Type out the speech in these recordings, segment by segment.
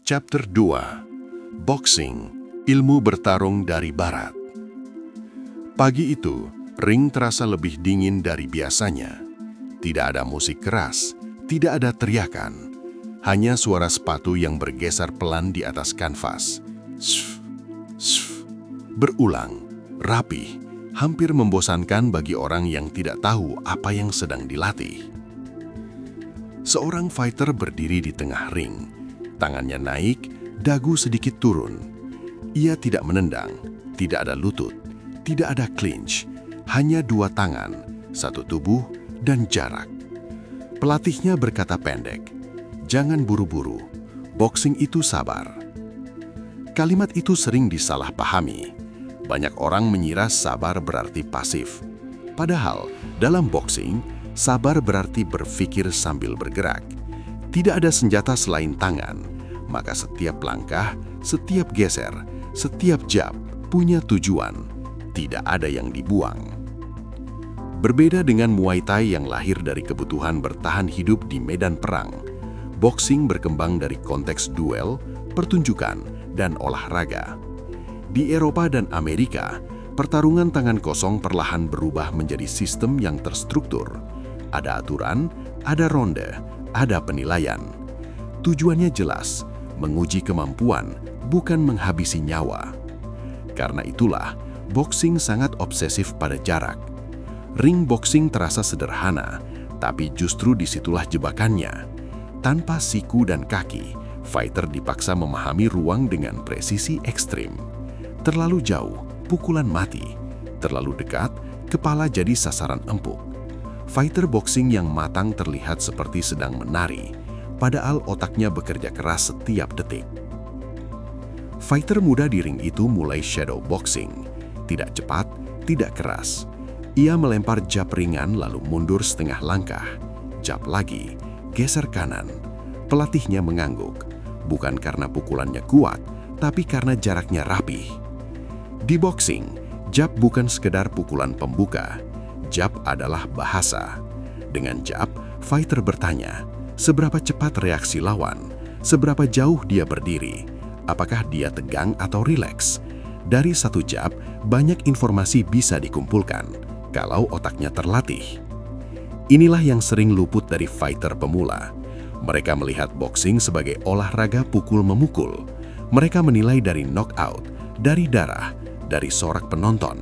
Chapter 2. Boxing, ilmu bertarung dari barat. Pagi itu, ring terasa lebih dingin dari biasanya. Tidak ada musik keras, tidak ada teriakan. Hanya suara sepatu yang bergeser pelan di atas kanvas. Sff, sff, berulang, rapih, hampir membosankan bagi orang yang tidak tahu apa yang sedang dilatih. Seorang fighter berdiri di tengah ring. Tangannya naik, dagu sedikit turun. Ia tidak menendang, tidak ada lutut, tidak ada clinch, hanya dua tangan, satu tubuh, dan jarak. Pelatihnya berkata pendek, "Jangan buru-buru, boxing itu sabar." Kalimat itu sering disalahpahami. Banyak orang mengira sabar berarti pasif. Padahal, dalam boxing, sabar berarti berpikir sambil bergerak. Tidak ada senjata selain tangan, maka setiap langkah, setiap geser, setiap jab punya tujuan. Tidak ada yang dibuang. Berbeda dengan Muay Thai yang lahir dari kebutuhan bertahan hidup di medan perang, boxing berkembang dari konteks duel, pertunjukan, dan olahraga. Di Eropa dan Amerika, pertarungan tangan kosong perlahan berubah menjadi sistem yang terstruktur. Ada aturan, ada ronde, ada penilaian. Tujuannya jelas, menguji kemampuan, bukan menghabisi nyawa. Karena itulah, boxing sangat obsesif pada jarak. Ring boxing terasa sederhana, tapi justru disitulah jebakannya. Tanpa siku dan kaki, fighter dipaksa memahami ruang dengan presisi ekstrim. Terlalu jauh, pukulan mati. Terlalu dekat, kepala jadi sasaran empuk. Fighter boxing yang matang terlihat seperti sedang menari, padahal otaknya bekerja keras setiap detik. Fighter muda di ring itu mulai shadow boxing. Tidak cepat, tidak keras. Ia melempar jab ringan lalu mundur setengah langkah. Jab lagi, geser kanan. Pelatihnya mengangguk. Bukan karena pukulannya kuat, tapi karena jaraknya rapih. Di boxing, jab bukan sekedar pukulan pembuka. Jab adalah bahasa. Dengan jab, fighter bertanya, seberapa cepat reaksi lawan? Seberapa jauh dia berdiri? Apakah dia tegang atau rileks? Dari satu jab, banyak informasi bisa dikumpulkan kalau otaknya terlatih. Inilah yang sering luput dari fighter pemula. Mereka melihat boxing sebagai olahraga pukul-memukul. Mereka menilai dari knockout, dari darah, dari sorak penonton.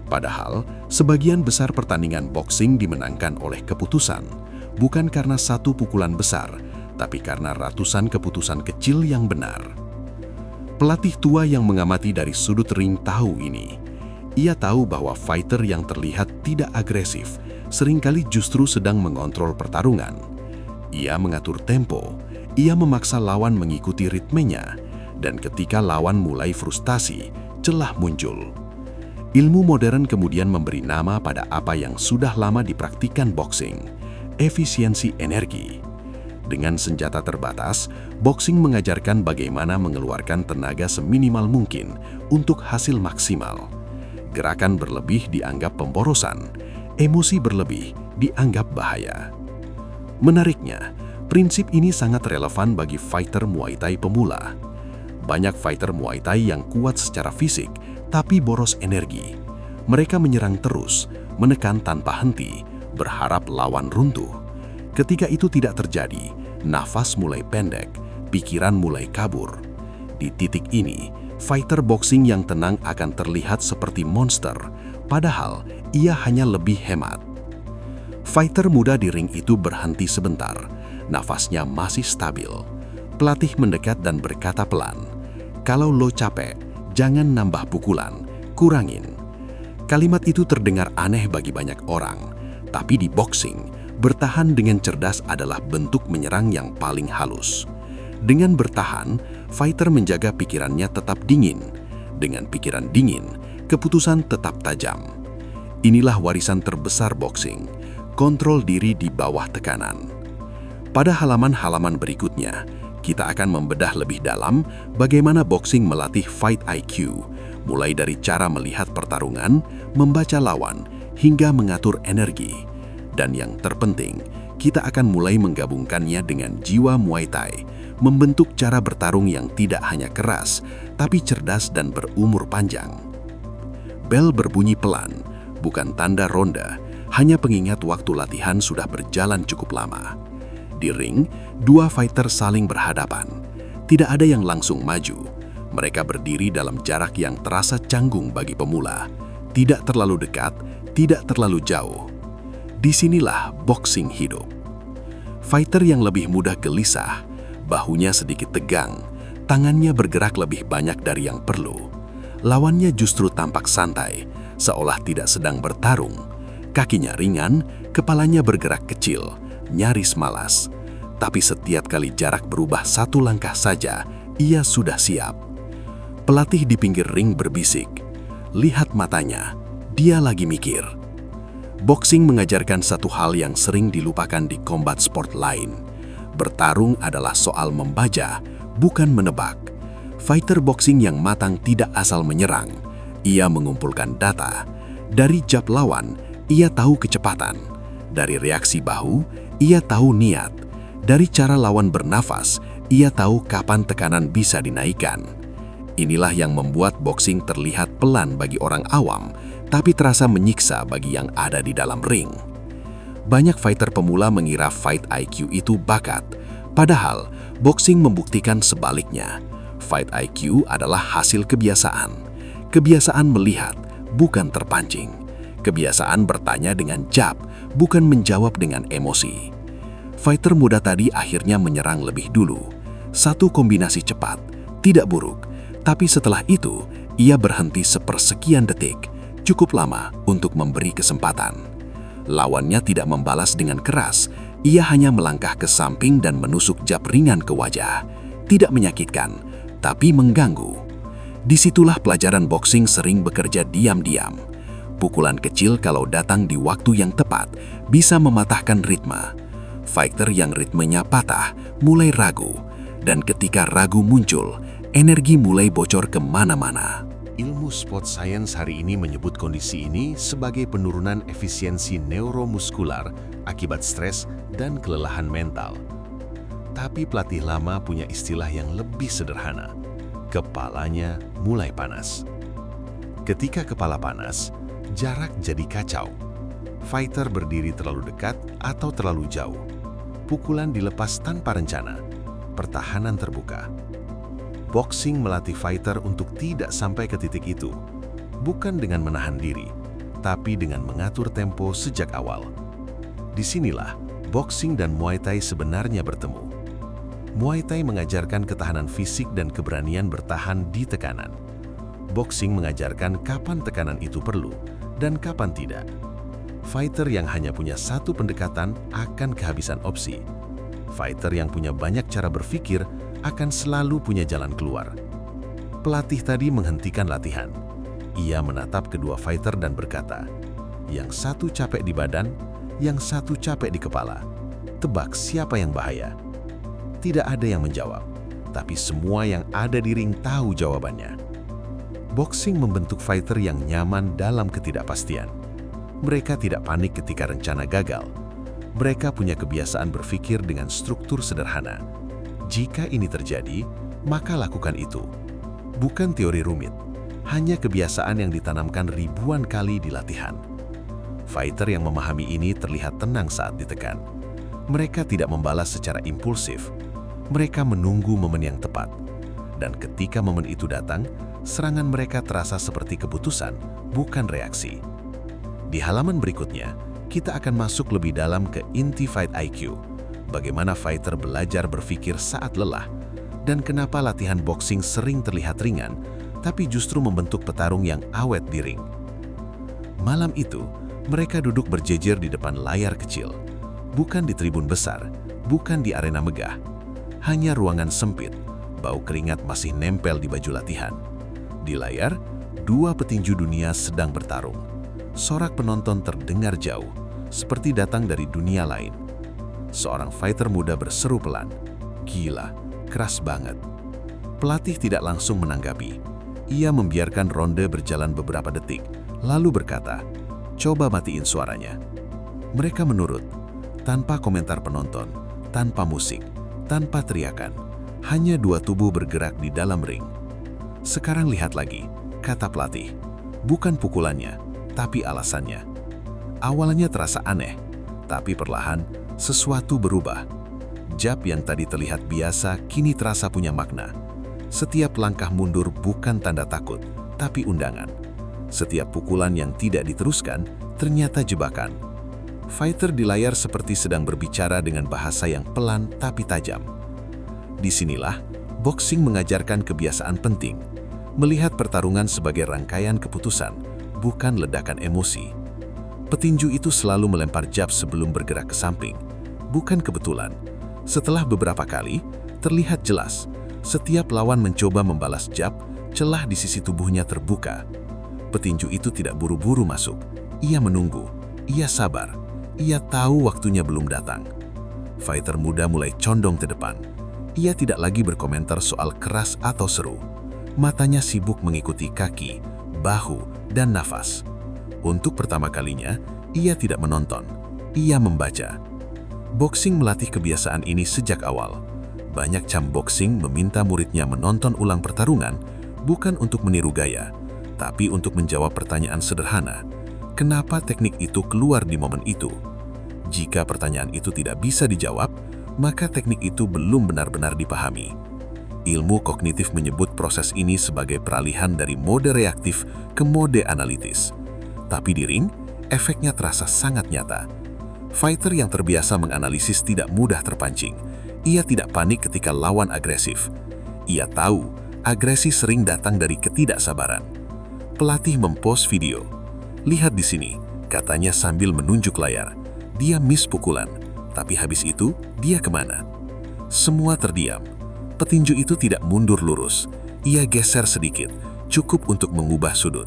Padahal, sebagian besar pertandingan boxing dimenangkan oleh keputusan, bukan karena satu pukulan besar, tapi karena ratusan keputusan kecil yang benar. Pelatih tua yang mengamati dari sudut ring tahu ini. Ia tahu bahwa fighter yang terlihat tidak agresif, seringkali justru sedang mengontrol pertarungan. Ia mengatur tempo, ia memaksa lawan mengikuti ritmenya, dan ketika lawan mulai frustasi, celah muncul. Ilmu modern kemudian memberi nama pada apa yang sudah lama dipraktikkan boxing, efisiensi energi. Dengan senjata terbatas, boxing mengajarkan bagaimana mengeluarkan tenaga seminimal mungkin untuk hasil maksimal. Gerakan berlebih dianggap pemborosan, emosi berlebih dianggap bahaya. Menariknya, prinsip ini sangat relevan bagi fighter Muay Thai pemula. Banyak fighter Muay Thai yang kuat secara fisik, tapi boros energi. Mereka menyerang terus, menekan tanpa henti, berharap lawan runtuh. Ketika itu tidak terjadi, nafas mulai pendek, pikiran mulai kabur. Di titik ini, fighter boxing yang tenang akan terlihat seperti monster, padahal ia hanya lebih hemat. Fighter muda di ring itu berhenti sebentar, nafasnya masih stabil. Pelatih mendekat dan berkata pelan, "Kalau lo capek, jangan nambah pukulan, kurangin." Kalimat itu terdengar aneh bagi banyak orang, tapi di boxing, bertahan dengan cerdas adalah bentuk menyerang yang paling halus. Dengan bertahan, fighter menjaga pikirannya tetap dingin. Dengan pikiran dingin, keputusan tetap tajam. Inilah warisan terbesar boxing, kontrol diri di bawah tekanan. Pada halaman-halaman berikutnya, kita akan membedah lebih dalam bagaimana boxing melatih fight IQ, mulai dari cara melihat pertarungan, membaca lawan, hingga mengatur energi. Dan yang terpenting, kita akan mulai menggabungkannya dengan jiwa Muay Thai, membentuk cara bertarung yang tidak hanya keras, tapi cerdas dan berumur panjang. Bel berbunyi pelan, bukan tanda ronde, hanya pengingat waktu latihan sudah berjalan cukup lama. Di ring, dua fighter saling berhadapan. Tidak ada yang langsung maju. Mereka berdiri dalam jarak yang terasa canggung bagi pemula. Tidak terlalu dekat, tidak terlalu jauh. Disinilah boxing hidup. Fighter yang lebih mudah gelisah, bahunya sedikit tegang, tangannya bergerak lebih banyak dari yang perlu. Lawannya justru tampak santai, seolah tidak sedang bertarung. Kakinya ringan, kepalanya bergerak kecil, nyaris malas. Tapi setiap kali jarak berubah satu langkah saja, ia sudah siap. Pelatih di pinggir ring berbisik. Lihat matanya, dia lagi mikir. Boxing mengajarkan satu hal yang sering dilupakan di combat sport lain. Bertarung adalah soal membaca, bukan menebak. Fighter boxing yang matang tidak asal menyerang. Ia mengumpulkan data. Dari jab lawan, ia tahu kecepatan. Dari reaksi bahu, ia tahu niat. Dari cara lawan bernafas, ia tahu kapan tekanan bisa dinaikkan. Inilah yang membuat boxing terlihat pelan bagi orang awam, tapi terasa menyiksa bagi yang ada di dalam ring. Banyak fighter pemula mengira fight IQ itu bakat, padahal boxing membuktikan sebaliknya. Fight IQ adalah hasil kebiasaan. Kebiasaan melihat, bukan terpancing. Kebiasaan bertanya dengan jab, bukan menjawab dengan emosi. Fighter muda tadi akhirnya menyerang lebih dulu. Satu kombinasi cepat, tidak buruk, tapi setelah itu ia berhenti sepersekian detik. Cukup lama untuk memberi kesempatan. Lawannya tidak membalas dengan keras, ia hanya melangkah ke samping dan menusuk jab ringan ke wajah. Tidak menyakitkan, tapi mengganggu. Disitulah pelajaran boxing sering bekerja diam-diam. Pukulan kecil kalau datang di waktu yang tepat bisa mematahkan ritme. Fighter yang ritmenya patah mulai ragu, dan ketika ragu muncul, energi mulai bocor kemana-mana. Ilmu sport science hari ini menyebut kondisi ini sebagai penurunan efisiensi neuromuskular akibat stres dan kelelahan mental. Tapi pelatih lama punya istilah yang lebih sederhana. Kepalanya mulai panas. Ketika kepala panas, jarak jadi kacau. Fighter berdiri terlalu dekat atau terlalu jauh. Pukulan dilepas tanpa rencana. Pertahanan terbuka. Boxing melatih fighter untuk tidak sampai ke titik itu, bukan dengan menahan diri, tapi dengan mengatur tempo sejak awal. Disinilah boxing dan Muay Thai sebenarnya bertemu. Muay Thai mengajarkan ketahanan fisik dan keberanian bertahan di tekanan. Boxing mengajarkan kapan tekanan itu perlu dan kapan tidak. Fighter yang hanya punya satu pendekatan akan kehabisan opsi. Fighter yang punya banyak cara berpikir akan selalu punya jalan keluar. Pelatih tadi menghentikan latihan. Ia menatap kedua fighter dan berkata, yang satu capek di badan, yang satu capek di kepala. Tebak siapa yang bahaya? Tidak ada yang menjawab, tapi semua yang ada di ring tahu jawabannya. Boxing membentuk fighter yang nyaman dalam ketidakpastian. Mereka tidak panik ketika rencana gagal. Mereka punya kebiasaan berpikir dengan struktur sederhana. Jika ini terjadi, maka lakukan itu. Bukan teori rumit, hanya kebiasaan yang ditanamkan ribuan kali di latihan. Fighter yang memahami ini terlihat tenang saat ditekan. Mereka tidak membalas secara impulsif. Mereka menunggu momen yang tepat. Dan ketika momen itu datang, serangan mereka terasa seperti keputusan, bukan reaksi. Di halaman berikutnya, kita akan masuk lebih dalam ke inti Fight IQ. Bagaimana fighter belajar berpikir saat lelah, dan kenapa latihan boxing sering terlihat ringan, tapi justru membentuk petarung yang awet di ring. Malam itu, mereka duduk berjejer di depan layar kecil. Bukan di tribun besar, bukan di arena megah. Hanya ruangan sempit, bau keringat masih nempel di baju latihan. Di layar, dua petinju dunia sedang bertarung. Sorak penonton terdengar jauh, seperti datang dari dunia lain. Seorang fighter muda berseru pelan, "Gila, keras banget." Pelatih tidak langsung menanggapi. Ia membiarkan ronde berjalan beberapa detik, lalu berkata, "Coba matiin suaranya." Mereka menurut, tanpa komentar penonton, tanpa musik, tanpa teriakan, hanya dua tubuh bergerak di dalam ring. Sekarang lihat lagi, kata pelatih. Bukan pukulannya, tapi alasannya. Awalnya terasa aneh, tapi perlahan sesuatu berubah. Jab yang tadi terlihat biasa kini terasa punya makna. Setiap langkah mundur bukan tanda takut, tapi undangan. Setiap pukulan yang tidak diteruskan ternyata jebakan. Fighter di layar seperti sedang berbicara dengan bahasa yang pelan tapi tajam. Disinilah boxing mengajarkan kebiasaan penting, melihat pertarungan sebagai rangkaian keputusan, bukan ledakan emosi. Petinju itu selalu melempar jab sebelum bergerak ke samping, bukan kebetulan. Setelah beberapa kali, terlihat jelas, setiap lawan mencoba membalas jab, celah di sisi tubuhnya terbuka. Petinju itu tidak buru-buru masuk, ia menunggu, ia sabar, ia tahu waktunya belum datang. Fighter muda mulai condong ke depan. Ia tidak lagi berkomentar soal keras atau seru. Matanya sibuk mengikuti kaki, bahu, dan nafas. Untuk pertama kalinya, ia tidak menonton, ia membaca. Boxing melatih kebiasaan ini sejak awal. Banyak cam boxing meminta muridnya menonton ulang pertarungan, bukan untuk meniru gaya, tapi untuk menjawab pertanyaan sederhana. Kenapa teknik itu keluar di momen itu? Jika pertanyaan itu tidak bisa dijawab, maka teknik itu belum benar-benar dipahami. Ilmu kognitif menyebut proses ini sebagai peralihan dari mode reaktif ke mode analitis. Tapi di ring, efeknya terasa sangat nyata. Fighter yang terbiasa menganalisis tidak mudah terpancing. Ia tidak panik ketika lawan agresif. Ia tahu, agresi sering datang dari ketidaksabaran. Pelatih mempost video. Lihat di sini, katanya sambil menunjuk layar. Dia miss pukulan, tapi habis itu, dia kemana? Semua terdiam. Petinju itu tidak mundur lurus. Ia geser sedikit, cukup untuk mengubah sudut.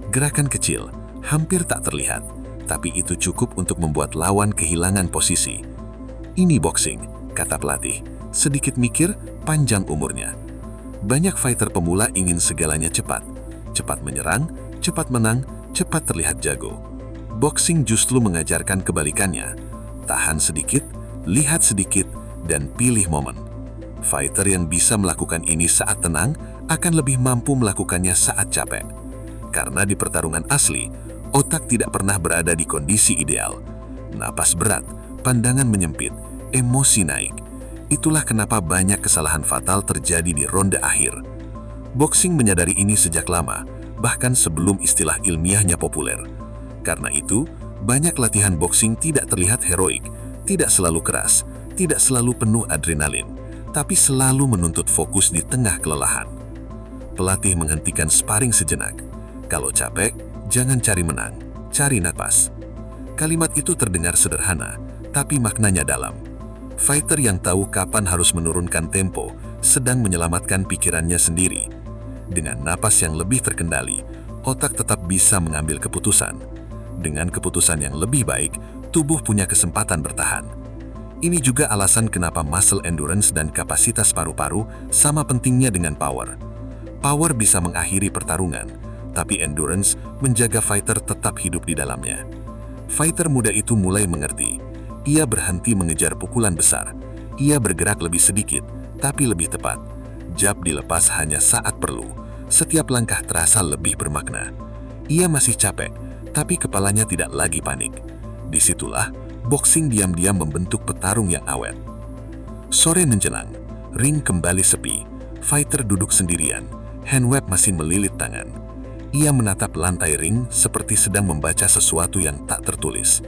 Gerakan kecil, hampir tak terlihat, tapi itu cukup untuk membuat lawan kehilangan posisi. Ini boxing, kata pelatih. Sedikit mikir, panjang umurnya. Banyak fighter pemula ingin segalanya cepat. Cepat menyerang, cepat menang, cepat terlihat jago. Boxing justru mengajarkan kebalikannya. Tahan sedikit, lihat sedikit, dan pilih momen. Fighter yang bisa melakukan ini saat tenang akan lebih mampu melakukannya saat capek. Karena di pertarungan asli, otak tidak pernah berada di kondisi ideal. Napas berat, pandangan menyempit, emosi naik. Itulah kenapa banyak kesalahan fatal terjadi di ronde akhir. Boxing menyadari ini sejak lama, bahkan sebelum istilah ilmiahnya populer. Karena itu, banyak latihan boxing tidak terlihat heroik, tidak selalu keras, tidak selalu penuh adrenalin, tapi selalu menuntut fokus di tengah kelelahan. Pelatih menghentikan sparring sejenak. Kalau capek, jangan cari menang, cari napas. Kalimat itu terdengar sederhana, tapi maknanya dalam. Fighter yang tahu kapan harus menurunkan tempo sedang menyelamatkan pikirannya sendiri. Dengan napas yang lebih terkendali, otak tetap bisa mengambil keputusan. Dengan keputusan yang lebih baik, tubuh punya kesempatan bertahan. Ini juga alasan kenapa muscle endurance dan kapasitas paru-paru sama pentingnya dengan power. Power bisa mengakhiri pertarungan, tapi endurance menjaga fighter tetap hidup di dalamnya. Fighter muda itu mulai mengerti. Ia berhenti mengejar pukulan besar. Ia bergerak lebih sedikit, tapi lebih tepat. Jab dilepas hanya saat perlu. Setiap langkah terasa lebih bermakna. Ia masih capek, tapi kepalanya tidak lagi panik. Disitulah, boxing diam-diam membentuk petarung yang awet. Sore menjelang, ring kembali sepi. Fighter duduk sendirian, hand web masih melilit tangan. Ia menatap lantai ring seperti sedang membaca sesuatu yang tak tertulis.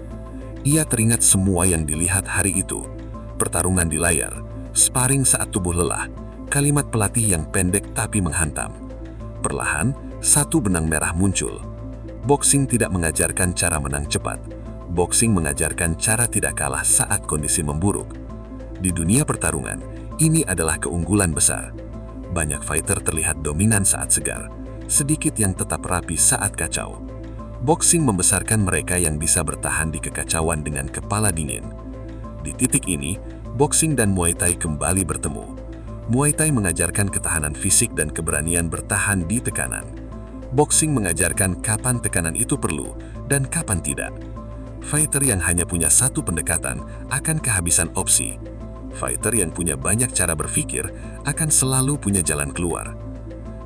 Ia teringat semua yang dilihat hari itu. Pertarungan di layar, sparring saat tubuh lelah, kalimat pelatih yang pendek tapi menghantam. Perlahan, satu benang merah muncul. Boxing tidak mengajarkan cara menang cepat. Boxing mengajarkan cara tidak kalah saat kondisi memburuk. Di dunia pertarungan, ini adalah keunggulan besar. Banyak fighter terlihat dominan saat segar, sedikit yang tetap rapi saat kacau. Boxing membesarkan mereka yang bisa bertahan di kekacauan dengan kepala dingin. Di titik ini, boxing dan Muay Thai kembali bertemu. Muay Thai mengajarkan ketahanan fisik dan keberanian bertahan di tekanan. Boxing mengajarkan kapan tekanan itu perlu dan kapan tidak. Fighter yang hanya punya satu pendekatan akan kehabisan opsi. Fighter yang punya banyak cara berpikir akan selalu punya jalan keluar.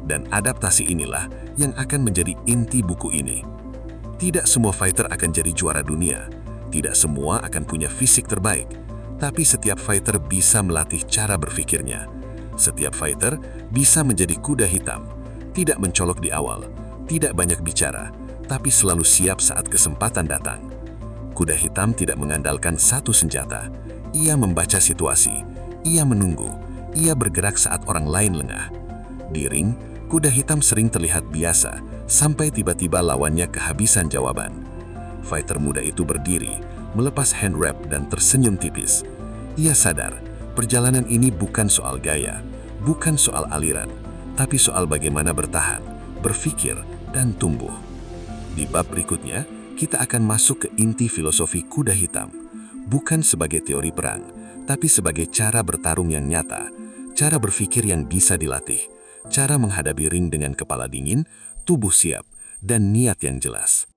Dan adaptasi inilah yang akan menjadi inti buku ini. Tidak semua fighter akan jadi juara dunia. Tidak semua akan punya fisik terbaik. Tapi setiap fighter bisa melatih cara berpikirnya. Setiap fighter bisa menjadi kuda hitam. Tidak mencolok di awal, tidak banyak bicara, tapi selalu siap saat kesempatan datang. Kuda hitam tidak mengandalkan satu senjata. Ia membaca situasi, ia menunggu, ia bergerak saat orang lain lengah. Di ring, kuda hitam sering terlihat biasa, sampai tiba-tiba lawannya kehabisan jawaban. Fighter muda itu berdiri, melepas hand wrap dan tersenyum tipis. Ia sadar, perjalanan ini bukan soal gaya, bukan soal aliran, tapi soal bagaimana bertahan, berpikir, dan tumbuh. Di bab berikutnya, kita akan masuk ke inti filosofi kuda hitam, bukan sebagai teori perang, tapi sebagai cara bertarung yang nyata, cara berpikir yang bisa dilatih, cara menghadapi ring dengan kepala dingin, tubuh siap, dan niat yang jelas.